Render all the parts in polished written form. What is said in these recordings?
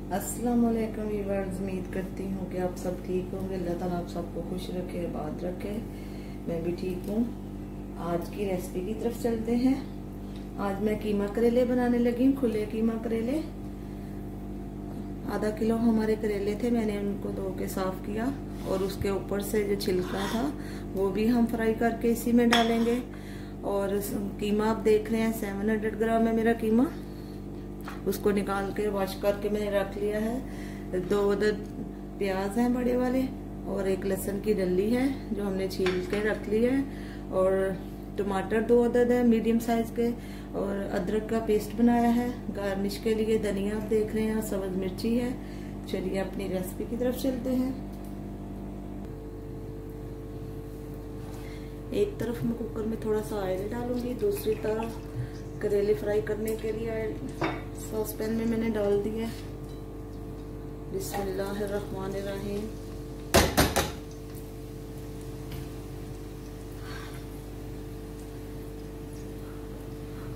अस्सलाम वालेकुम व्यूअर्स, उम्मीद करती हूँ कि आप सब ठीक होंगे। अल्लाह ताला आप सबको खुश रखे, आबाद रखे। मैं भी ठीक हूँ। आज की रेसिपी की तरफ चलते हैं। आज मैं कीमा करेले बनाने लगी हूँ, खुले कीमा करेले। आधा किलो हमारे करेले थे, मैंने उनको धो के साफ किया और उसके ऊपर से जो छिलका था वो भी हम फ्राई करके इसी में डालेंगे। और कीमा आप देख रहे हैं 700 ग्राम है मेरा कीमा। उसको निकाल के वॉश करके मैंने रख लिया है। 2 अदद प्याज हैं बड़े वाले और 1 लहसुन की डली है जो हमने छील के रख ली है। और टमाटर 2 अदद है मीडियम साइज के। और अदरक का पेस्ट बनाया है। गार्निश के लिए धनिया आप देख रहे हैं और सब्ज मिर्ची है। चलिए अपनी रेसिपी की तरफ चलते हैं। एक तरफ मैं कुकर में थोड़ा सा ऑयल डालूंगी, दूसरी तरफ करेले फ्राई करने के लिए ऑयल सॉस पैन में मैंने डाल दिया। बिस्मिल्लाहिर्रहमानिर्रहीम।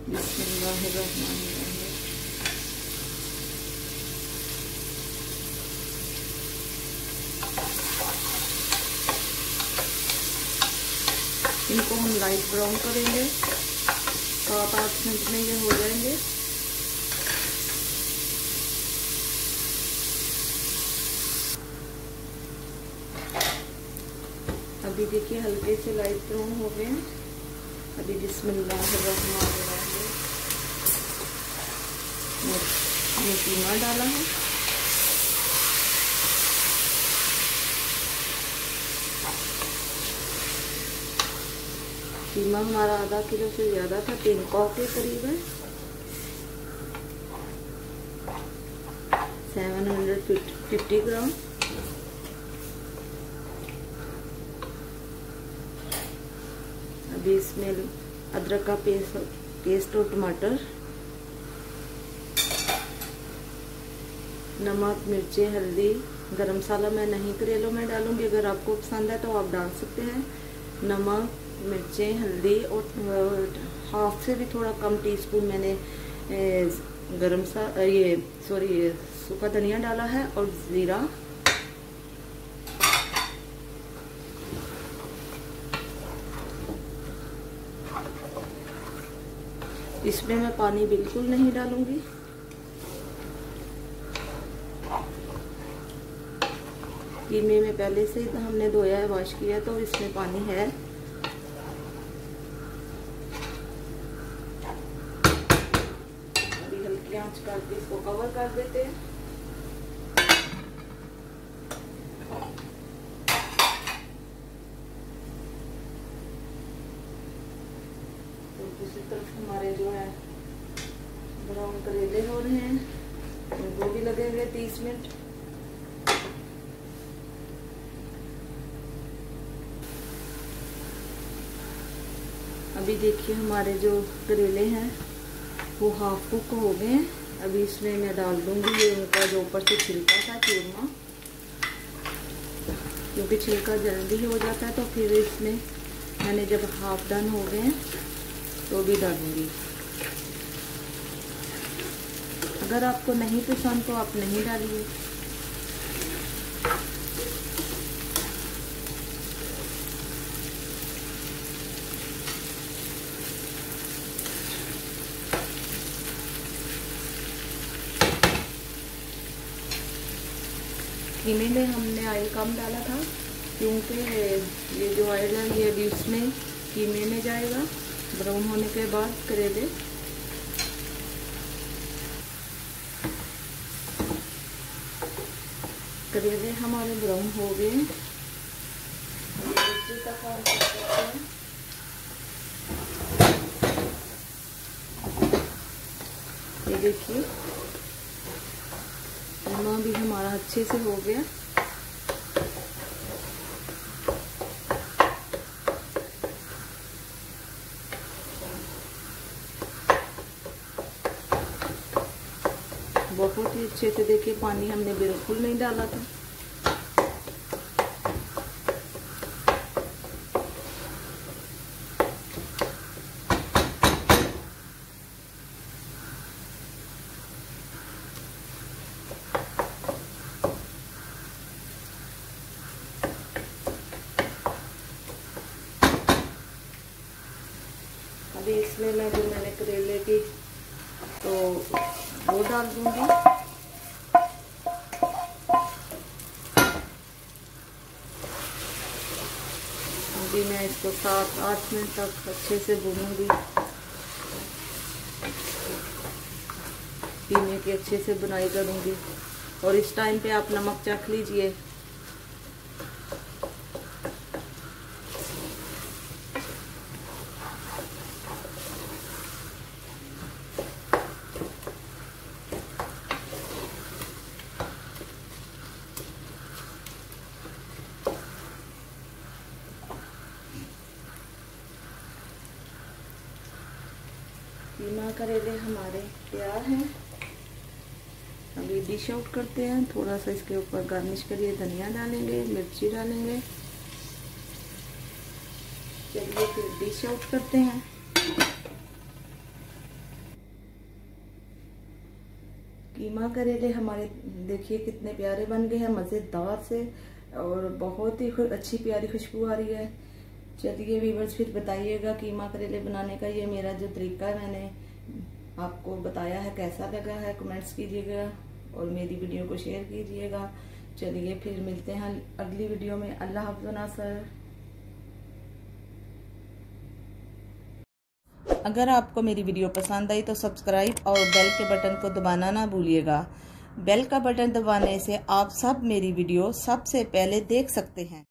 बिस्मिल्लाहिर्रहमानिर्रहीम। इनको हम लाइट ब्राउन करेंगे। 7-8 मिनट में ये हो जाएंगे। अभी देखिए हल्के से लाइट ब्राउन हो गए। अभी बिस्मिल्लाहिर्रहमानिर्रहीम ये कीमा डाला है। कीमा हमारा आधा किलो से ज्यादा था, 3 पाव के करीब है। 750 ग्राम। अभी इसमें अदरक का पेस्ट और टमाटर, नमक, मिर्ची, हल्दी, गरम मसाला मैं नहीं करेलों में डालूंगी। अगर आपको पसंद है तो आप डाल सकते हैं। नमक, मिर्चें, हल्दी और हाफ से भी थोड़ा कम टीस्पून मैंने सूखा धनिया डाला है और जीरा। इसमें मैं पानी बिल्कुल नहीं डालूंगी। कीमे में पहले से हमने धोया है, वॉश किया है, तो इसमें पानी है। अभी हल्की आंच करके इसको कवर कर देते हैं। दूसरी तरफ हमारे जो है ब्राउन करेले हो रहे हैं, उनको भी लगेंगे 30 मिनट। अभी देखिए हमारे जो करेले हैं वो हाफ कुक हो गए हैं। अभी इसमें मैं डाल दूंगी ये उनका जो ऊपर से छिलका था, चूरमा, क्योंकि छिलका जल्दी हो जाता है। तो फिर इसमें मैंने जब हाफ डन हो गए हैं तो भी डालूंगी। अगर आपको नहीं पसंद तो आप नहीं डालिए। कीमे में हमने ऑयल कम डाला था क्योंकि ये जो ऑयल है ये अभी उसमें कीमे में जाएगा ब्राउन होने के बाद करेले। करेले हमारे ब्राउन हो गए। दूसरी तरफ हम कर सकते हैं। ये देखिए कीमा भी हमारा अच्छे से हो गया। बहुत ही अच्छे से देखिए, पानी हमने बिल्कुल नहीं डाला था। इसमें मैं जो मैंने करेले की तो वो डाल दूंगी। अभी मैं इसको 7-8 मिनट तक अच्छे से भूनूंगी। कीमे की अच्छे से बुनाई करूंगी। और इस टाइम पे आप नमक चख लीजिए। कीमा करेले हमारे तैयार हैं। अभी डिश आउट करते हैं। थोड़ा सा इसके ऊपर गार्निश करिए, धनिया डालेंगे, मिर्ची डालेंगे। चलिए फिर डिश आउट करते हैं। कीमा करेले हमारे देखिए कितने प्यारे बन गए हैं, मज़ेदार से, और बहुत ही अच्छी प्यारी खुशबू आ रही है। चलिए व्यूअर्स फिर बताइएगा कीमा करेले बनाने का ये मेरा जो तरीका है मैंने आपको बताया है कैसा लगा है, कमेंट्स कीजिएगा और मेरी वीडियो को शेयर कीजिएगा। चलिए फिर मिलते हैं अगली वीडियो में। अल्लाह हाफ़िज़ नासर। अगर आपको मेरी वीडियो पसंद आई तो सब्सक्राइब और बेल के बटन को दबाना ना भूलिएगा। बेल का बटन दबाने से आप सब मेरी वीडियो सबसे पहले देख सकते हैं।